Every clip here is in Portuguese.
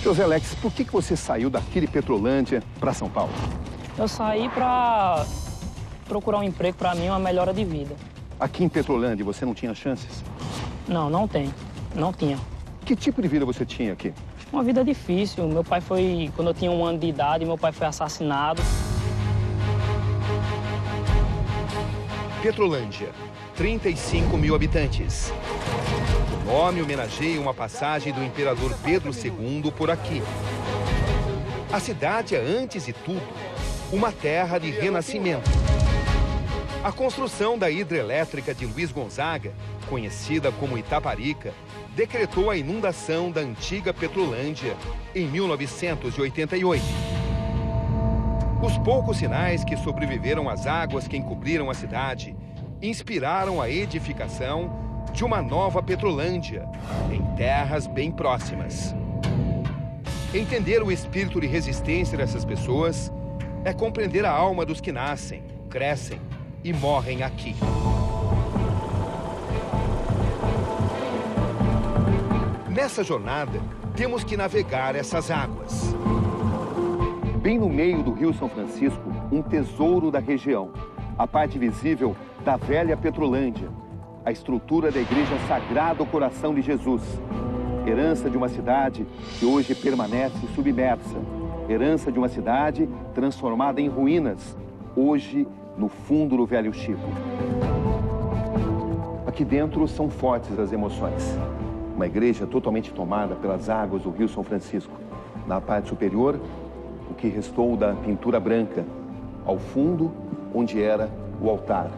José Alex, por que você saiu daqui de Petrolândia para São Paulo? Eu saí para procurar um emprego para mim, uma melhora de vida. Aqui em Petrolândia você não tinha chances? Não, não tem. Não tinha. Que tipo de vida você tinha aqui? Uma vida difícil. Meu pai foi, quando eu tinha 1 ano de idade, meu pai foi assassinado. Petrolândia, 35 mil habitantes. O nome homenageia uma passagem do imperador Pedro II por aqui. A cidade é, antes de tudo, uma terra de renascimento. A construção da hidrelétrica de Luiz Gonzaga, conhecida como Itaparica, decretou a inundação da antiga Petrolândia em 1988. Os poucos sinais que sobreviveram às águas que encobriram a cidade inspiraram a edificação de uma nova Petrolândia, em terras bem próximas. Entender o espírito de resistência dessas pessoas é compreender a alma dos que nascem, crescem e morrem aqui. Nessa jornada, temos que navegar essas águas. Bem no meio do Rio São Francisco, um tesouro da região. A parte visível da velha Petrolândia. A estrutura da Igreja Sagrado Coração de Jesus. Herança de uma cidade que hoje permanece submersa. Herança de uma cidade transformada em ruínas, hoje no fundo do Velho Chico. Aqui dentro são fortes as emoções. Uma igreja totalmente tomada pelas águas do Rio São Francisco. Na parte superior, o que restou da pintura branca. Ao fundo, onde era o altar.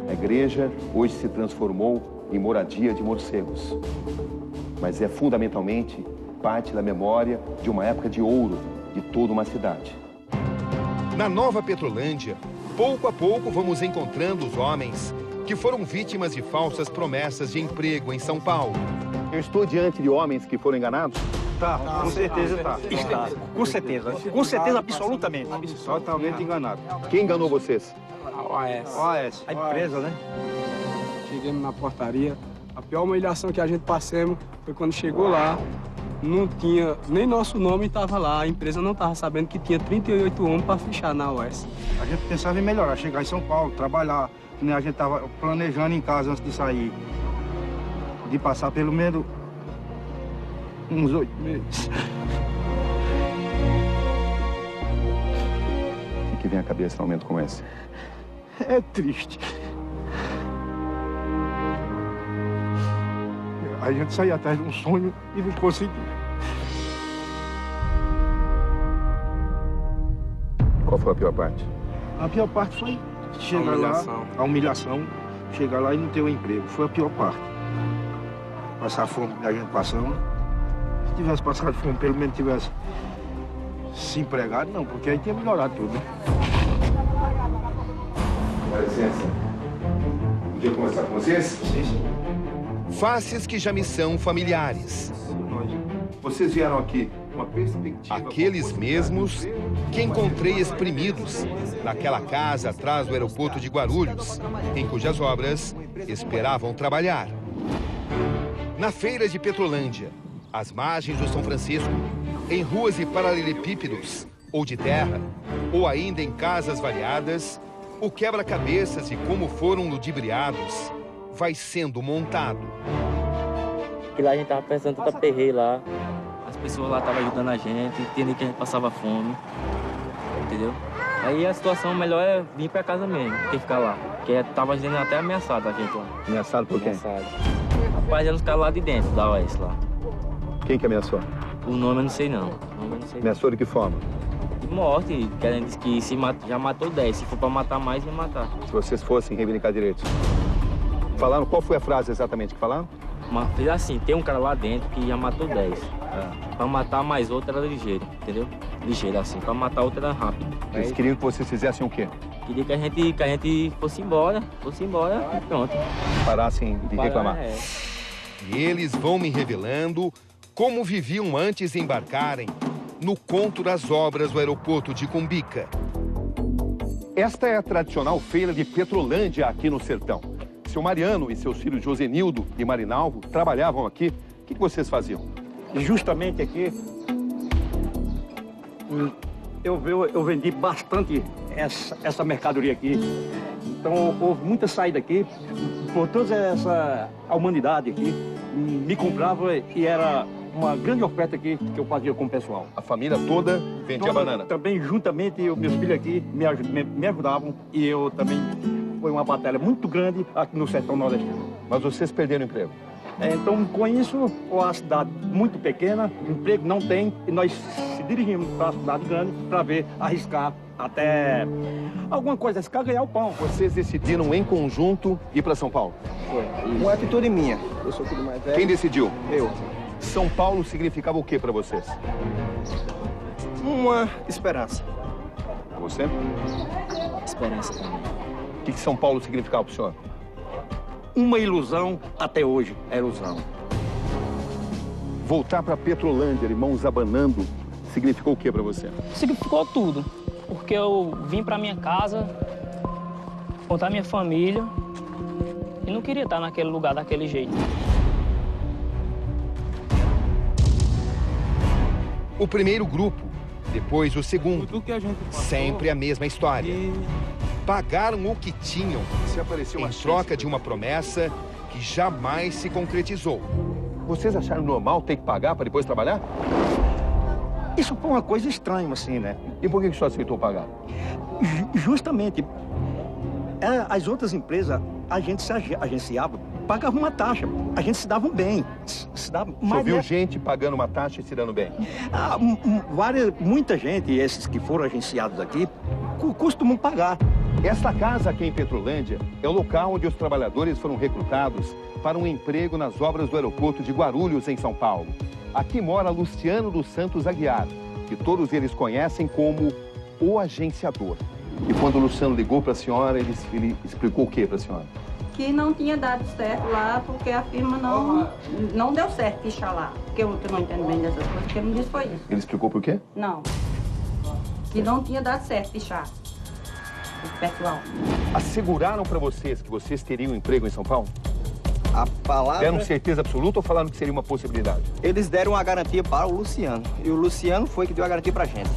A igreja hoje se transformou em moradia de morcegos. Mas é fundamentalmente parte da memória de uma época de ouro de toda uma cidade. Na nova Petrolândia, pouco a pouco vamos encontrando os homens que foram vítimas de falsas promessas de emprego em São Paulo. Eu estou diante de homens que foram enganados? Tá, com certeza tá. Está, com certeza, absolutamente. Totalmente enganado. Quem enganou vocês? A OAS. A empresa, né? Chegamos na portaria. A pior humilhação que a gente passamos foi quando chegou lá, não tinha, nem nosso nome estava lá. A empresa não estava sabendo que tinha 38 homens para fichar na OAS. A gente pensava em melhorar, chegar em São Paulo, trabalhar. Né? A gente estava planejando em casa antes de sair. De passar pelo menos uns 8 meses. O que vem à cabeça num momento como esse? É triste. A gente saiu atrás de um sonho e não conseguiu. Qual foi a pior parte? A pior parte foi chegar lá, a humilhação, chegar lá e não ter um emprego. Foi a pior parte. Passar fome que a gente passando. Se tivesse passado fome, pelo menos tivesse se empregado, não, porque aí tinha melhorado tudo, né? Dá licença. Podia conversar com vocês? Sim, sim. Faces que já me são familiares. Vocês vieram aqui com uma perspectiva... Aqueles mesmos que encontrei exprimidos naquela casa atrás do aeroporto de Guarulhos, em cujas obras esperavam trabalhar. Na feira de Petrolândia, às margens do São Francisco, em ruas e paralelepípedos, ou de terra, ou ainda em casas variadas, o quebra-cabeças e como foram ludibriados vai sendo montado. Que lá a gente tava pensando tanta perreio lá. As pessoas lá estavam ajudando a gente, entendendo que a gente passava fome, entendeu? Aí a situação melhor é vir pra casa mesmo, do que ficar lá. Porque tava sendo até ameaçado a gente lá. Ameaçado por quem? Ameaçado. Rapaz, eles ficaram lá de dentro da OAS lá. Quem que ameaçou? O nome eu não sei não. Ameaçou de que forma? De morte, querendo dizer que se já matou 10. Se for pra matar mais, ia matar. Se vocês fossem reivindicar direitos. Falaram, qual foi a frase exatamente que falaram? Mas fez assim, tem um cara lá dentro que já matou 10. Pra matar mais outro era ligeiro, entendeu? Ligeiro assim, pra matar outro era rápido. Eles queriam que vocês fizessem o quê? Queria que a gente fosse embora e pronto. Parassem de reclamar. E eles vão me revelando como viviam antes de embarcarem no conto das obras do aeroporto de Cumbica. Esta é a tradicional feira de Petrolândia aqui no sertão. Seu Mariano e seus filhos Josenildo e Marinalvo trabalhavam aqui. O que vocês faziam? Justamente aqui Eu vendi bastante essa mercadoria aqui. Então, houve muita saída aqui. Por toda a humanidade aqui, me comprava e era uma grande oferta aqui que eu fazia com o pessoal. A família toda vendia banana? Também, juntamente, meus filhos aqui me ajudavam e eu também... Foi uma batalha muito grande aqui no sertão nordestino. Mas vocês perderam o emprego? Então, com isso, a cidade muito pequena, emprego não tem, e nós se dirigimos para a cidade grande para ver, arriscar até alguma coisa, arriscar ganhar o pão. Vocês decidiram em conjunto ir para São Paulo? Foi. Uma atitude minha. Eu sou o filho mais velho. Quem decidiu? Eu. São Paulo significava o que para vocês? Uma esperança. Para você? Esperança também. O que São Paulo significava para o senhor? Uma ilusão, até hoje é ilusão. Voltar para Petrolândia, irmãos abanando, significou o que para você? Significou tudo, porque eu vim para minha casa, contar minha família e não queria estar naquele lugar daquele jeito. O primeiro grupo, depois o segundo. Sempre a mesma história. Pagaram o que tinham em troca de uma promessa que jamais se concretizou. Vocês acharam normal ter que pagar para depois trabalhar? Isso foi uma coisa estranha, assim, né? E por que o senhor aceitou pagar? Justamente, as outras empresas, a gente se agenciava, pagava uma taxa, a gente se dava bem. Se dava, o senhor viu gente pagando uma taxa e se dando bem? Muita gente, esses que foram agenciados aqui, costumam pagar. Esta casa aqui em Petrolândia é o local onde os trabalhadores foram recrutados para um emprego nas obras do aeroporto de Guarulhos, em São Paulo. Aqui mora Luciano dos Santos Aguiar, que todos eles conhecem como o agenciador. E quando o Luciano ligou para a senhora, ele explicou o que para a senhora? Que não tinha dado certo lá, porque a firma não deu certo fichar lá. Porque eu não entendo bem dessas coisas, porque ele não disse foi isso. Ele explicou por quê? Não. Que não tinha dado certo fichar. O pessoal. Asseguraram para vocês que vocês teriam emprego em São Paulo? A palavra... Deram certeza absoluta ou falaram que seria uma possibilidade? Eles deram a garantia para o Luciano. E o Luciano foi que deu a garantia para a gente.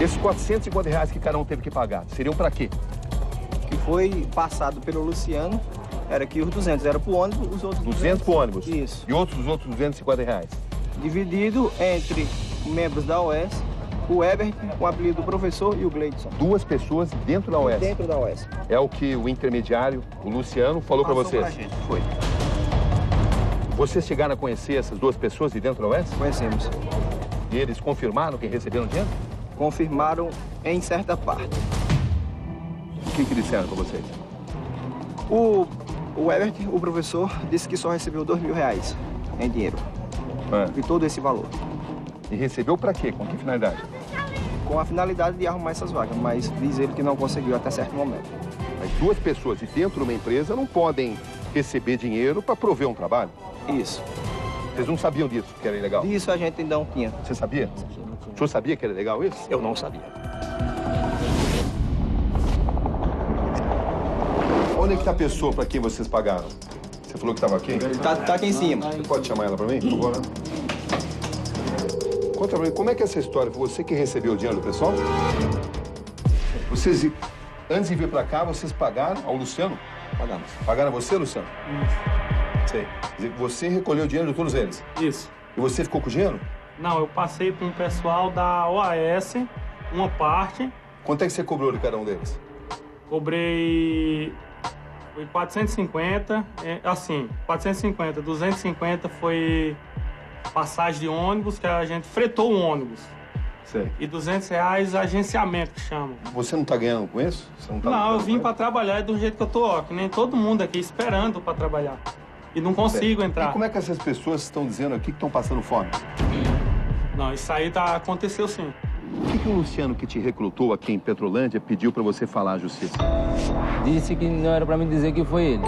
Esses R$450 que cada um teve que pagar, seriam para quê? Que foi passado pelo Luciano, era que os 200 eram para o ônibus, os outros 200 para o ônibus? Isso. E os outros R$250? Dividido entre membros da OS, o Ebert, o apelido do professor e o Gleidson. 2 pessoas dentro da OS? Dentro da OS. É o que o intermediário, o Luciano, falou para vocês? Pra gente. Foi. Vocês chegaram a conhecer essas 2 pessoas de dentro da OS? Conhecemos. E eles confirmaram que receberam dinheiro? Confirmaram em certa parte. O que disseram para vocês? O Ebert, o professor, disse que só recebeu R$2.000 em dinheiro. De todo esse valor. E recebeu para quê? Com que finalidade? Com a finalidade de arrumar essas vagas, mas diz ele que não conseguiu até certo momento. Mas 2 pessoas de dentro de uma empresa não podem receber dinheiro para prover um trabalho? Isso. Vocês não sabiam disso, que era ilegal? Disso a gente não tinha. Você sabia? O senhor sabia que era legal isso? Eu não sabia. Onde é que está a pessoa para quem vocês pagaram? Você falou que estava aqui? Tá aqui em cima. Você pode chamar ela para mim, por favor? Conta pra mim, como é que é essa história? Foi você que recebeu o dinheiro do pessoal? Vocês, antes de vir para cá, vocês pagaram ao Luciano? Pagamos. Pagaram a você, Luciano? Sei. Quer dizer que você recolheu o dinheiro de todos eles? Isso. E você ficou com o dinheiro? Não, eu passei para um pessoal da OAS, uma parte. Quanto é que você cobrou de cada um deles? Cobrei... Foi 450, assim, 450, 250 foi passagem de ônibus, que a gente fretou o ônibus. Sei. E R$200 agenciamento, que chama. Você não tá ganhando com isso? Você não, tá não, eu vim para trabalhar do jeito que eu tô, ó, que nem todo mundo aqui esperando para trabalhar. E não consigo entrar. E como é que essas pessoas estão dizendo aqui que estão passando fome? Não, isso aí aconteceu sim. O que o Luciano, que te recrutou aqui em Petrolândia, pediu para você falar à justiça? Disse que não era para me dizer que foi ele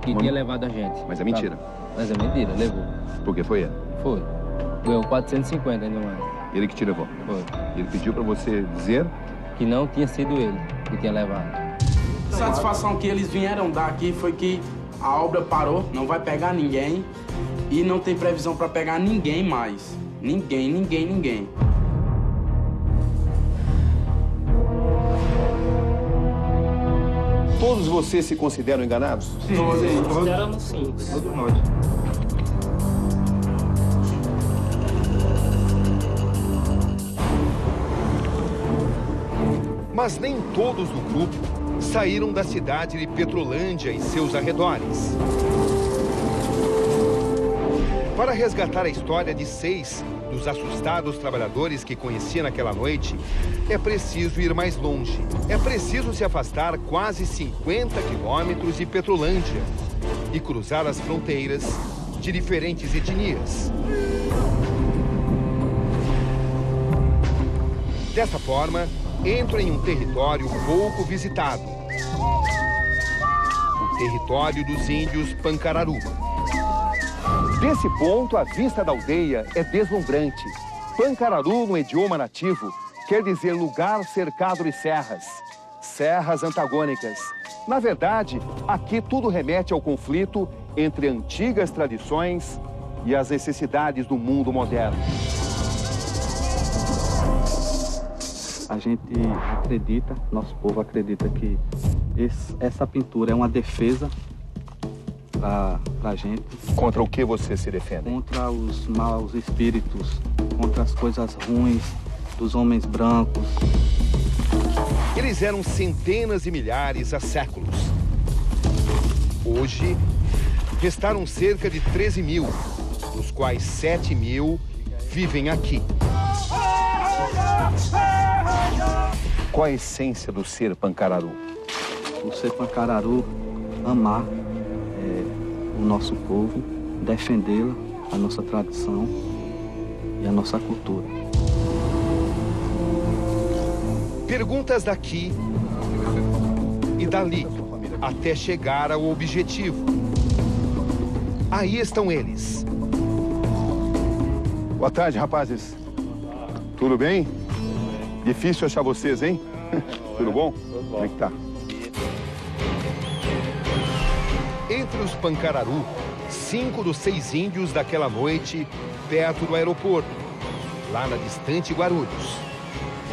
que tinha levado a gente. Mas é mentira. Mas é mentira, levou. Por que foi ele? Foi. Ganhou 450 ainda mais. Ele que te levou? Foi. Ele pediu para você dizer? Que não tinha sido ele que tinha levado. A satisfação que eles vieram dar aqui foi que a obra parou, não vai pegar ninguém e não tem previsão para pegar ninguém mais. Ninguém. Todos vocês se consideram enganados? Sim, consideramos sim. Todos nós. Mas nem todos do grupo saíram da cidade de Petrolândia e seus arredores. Para resgatar a história de 6 dos assustados trabalhadores que conhecia naquela noite, é preciso ir mais longe. É preciso se afastar quase 50 quilômetros de Petrolândia e cruzar as fronteiras de diferentes etnias. Dessa forma, entra em um território pouco visitado. O território dos índios Pancararu. Desse ponto, a vista da aldeia é deslumbrante. Pancararu, no idioma nativo, quer dizer lugar cercado de serras. Serras antagônicas. Na verdade, aqui tudo remete ao conflito entre antigas tradições e as necessidades do mundo moderno. A gente acredita, nosso povo acredita que essa pintura é uma defesa para a gente. Contra o que você se defende? Contra os maus espíritos, contra as coisas ruins dos homens brancos. Eles eram centenas de milhares há séculos. Hoje, restaram cerca de 13 mil, dos quais 7 mil vivem aqui. Qual a essência do ser Pancararu? O ser Pancararu, amar o nosso povo, defendê-la, a nossa tradição e a nossa cultura. Perguntas daqui e dali, até chegar ao objetivo. Aí estão eles. Boa tarde, rapazes. Tudo bem? Difícil achar vocês, hein? Tudo bom? Como é que tá? Entre os Pancararu, 5 dos 6 índios daquela noite, perto do aeroporto, lá na distante Guarulhos.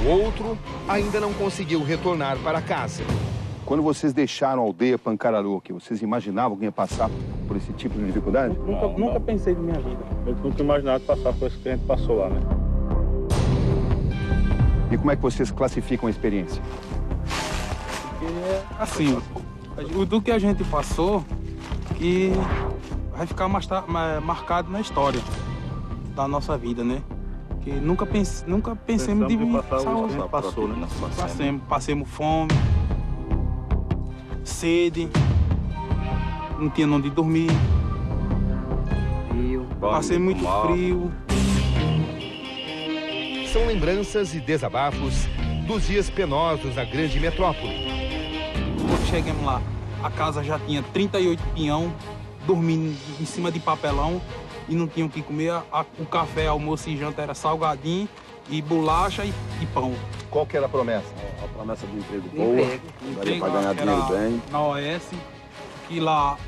O outro ainda não conseguiu retornar para casa. Quando vocês deixaram a aldeia Pancararu aqui, vocês imaginavam que ia passar por esse tipo de dificuldade? Nunca pensei na minha vida. Eu nunca imaginava passar por isso que a gente passou lá, né? E como é que vocês classificam a experiência? Assim, do que a gente passou, que vai ficar marcado na história da nossa vida, né? Que nunca pensemos de passar o que a gente passou, né? Passemos fome, sede, não tinha onde dormir, passei muito frio. São lembranças e desabafos dos dias penosos na grande metrópole. Quando chegamos lá, a casa já tinha 38 pinhão, dormindo em cima de papelão e não tinham o que comer. O café, almoço e janta era salgadinho e bolacha e pão. Qual que era a promessa? A promessa de emprego boa, daria para ganhar dinheiro bem. Na OS, que lá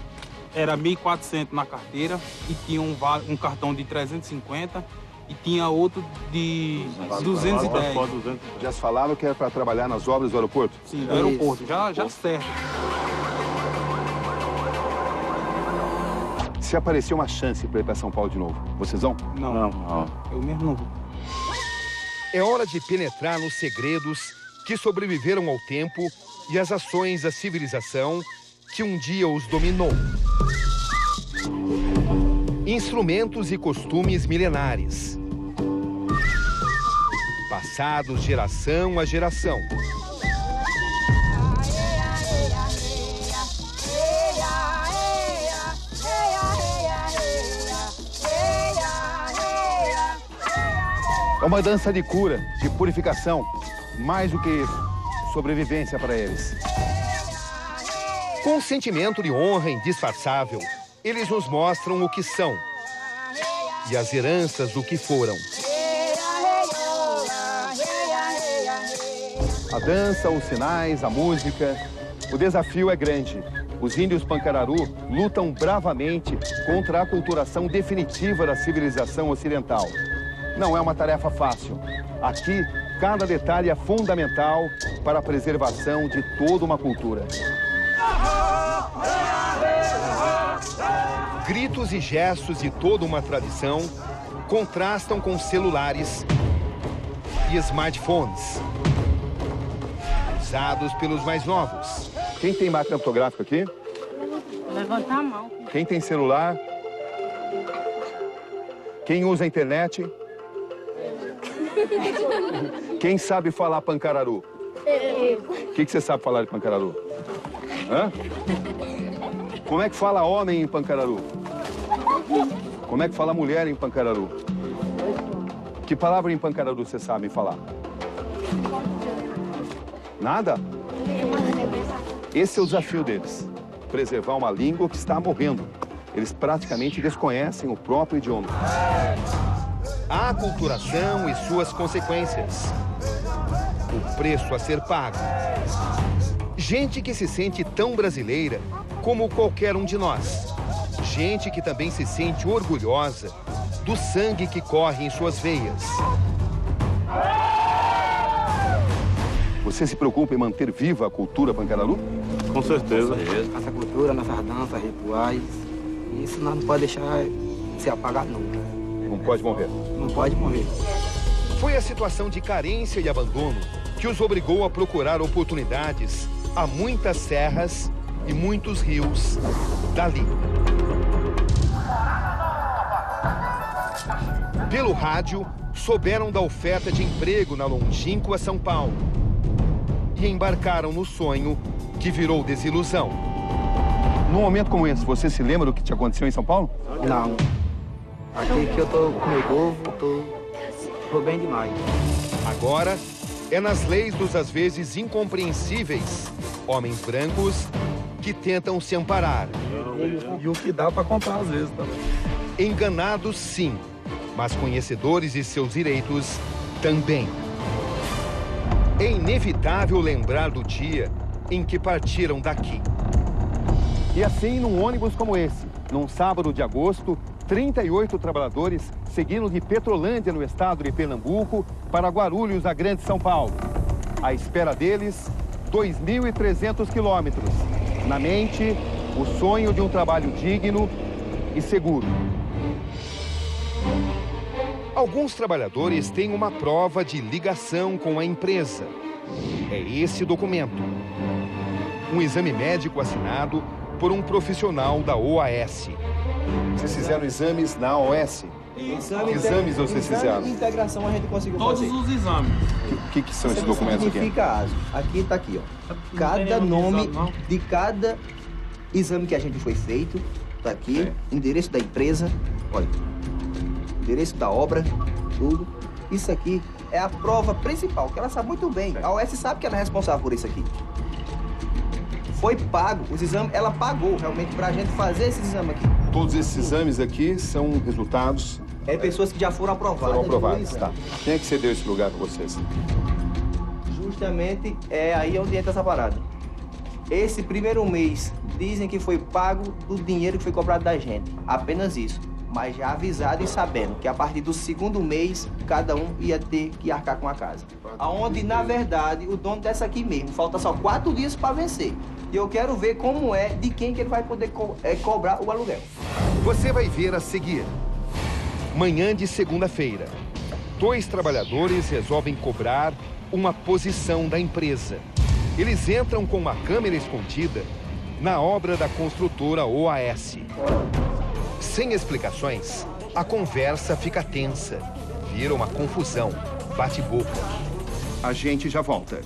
era 1.400 na carteira e tinha um cartão de 350 e tinha outro de 210. Já se falaram que era para trabalhar nas obras do aeroporto? Sim, do aeroporto, já certo. Se aparecer uma chance para ir para São Paulo de novo, vocês vão? Não. Eu mesmo não vou. É hora de penetrar nos segredos que sobreviveram ao tempo e às ações da civilização que um dia os dominou. Instrumentos e costumes milenares, passados geração a geração. É uma dança de cura, de purificação. Mais do que isso, sobrevivência para eles. Com um sentimento de honra indisfarçável, eles nos mostram o que são e as heranças do que foram. A dança, os sinais, a música. O desafio é grande. Os índios Pancararu lutam bravamente contra a aculturação definitiva da civilização ocidental. Não é uma tarefa fácil. Aqui, cada detalhe é fundamental para a preservação de toda uma cultura. gritos e gestos de toda uma tradição contrastam com celulares e smartphones usados pelos mais novos. Quem tem máquina fotográfica aqui? Levantar a mão. Quem tem celular? Quem usa a internet? Quem sabe falar pancararu? O que você sabe falar de pancararu? Hã? Como é que fala homem em pancararu? Como é que fala mulher em pancararu? Que palavra em pancararu você sabe falar? Nada? Esse é o desafio deles. Preservar uma língua que está morrendo. Eles praticamente desconhecem o próprio idioma. A aculturação e suas consequências. O preço a ser pago. Gente que se sente tão brasileira como qualquer um de nós. Gente que também se sente orgulhosa do sangue que corre em suas veias. Você se preocupa em manter viva a cultura pancararu? Com certeza. Nossa cultura, nossas danças, rituais. Isso nós não pode deixar se apagar nunca. Não pode morrer. Não pode morrer. Foi a situação de carência e abandono que os obrigou a procurar oportunidades a muitas serras e muitos rios dali. Pelo rádio, souberam da oferta de emprego na longínqua São Paulo e embarcaram no sonho que virou desilusão. Num momento como esse, você se lembra do que te aconteceu em São Paulo? Não. Aqui que eu tô com meu povo, tô bem demais. Agora, é nas leis dos às vezes incompreensíveis homens brancos que tentam se amparar. E o que dá para comprar às vezes também. Enganados, sim, mas conhecedores de seus direitos também. É inevitável lembrar do dia em que partiram daqui. E assim, num ônibus como esse, num sábado de agosto, 38 trabalhadores seguiram de Petrolândia, no estado de Pernambuco, para Guarulhos, a Grande São Paulo. À espera deles, 2.300 quilômetros. Na mente, o sonho de um trabalho digno e seguro. Alguns trabalhadores têm uma prova de ligação com a empresa. É esse documento. Um exame médico assinado por um profissional da OAS. Vocês fizeram exames na OAS? Que exames vocês fizeram? Integração a gente conseguiu fazer. Todos os exames. O que são esses documentos aqui? Significa ASO. Aqui tá aqui, ó. Cada nome de cada exame que a gente foi feito, tá aqui. Endereço da empresa, olha. Endereço da obra, tudo. Isso aqui é a prova principal, que ela sabe muito bem. A OAS sabe que ela é responsável por isso aqui. Foi pago, os exames, ela pagou realmente pra gente fazer esses exames aqui. Todos esses exames aqui são resultados... É pessoas que já foram aprovadas. Foram aprovadas, tá. Quem é que cedeu esse lugar pra vocês? Justamente é aí onde entra essa parada. Esse primeiro mês, dizem que foi pago do dinheiro que foi cobrado da gente. Apenas isso. Mas já avisado e sabendo que a partir do segundo mês, cada um ia ter que arcar com a casa. Aonde, na verdade, o dono dessa aqui mesmo, falta só 4 dias para vencer. E eu quero ver como é, de quem que ele vai poder cobrar o aluguel. Você vai ver a seguir. Manhã de segunda-feira, 2 trabalhadores resolvem cobrar uma posição da empresa. Eles entram com uma câmera escondida na obra da construtora OAS. Sem explicações, a conversa fica tensa. Vira uma confusão, bate-boca. A gente já volta.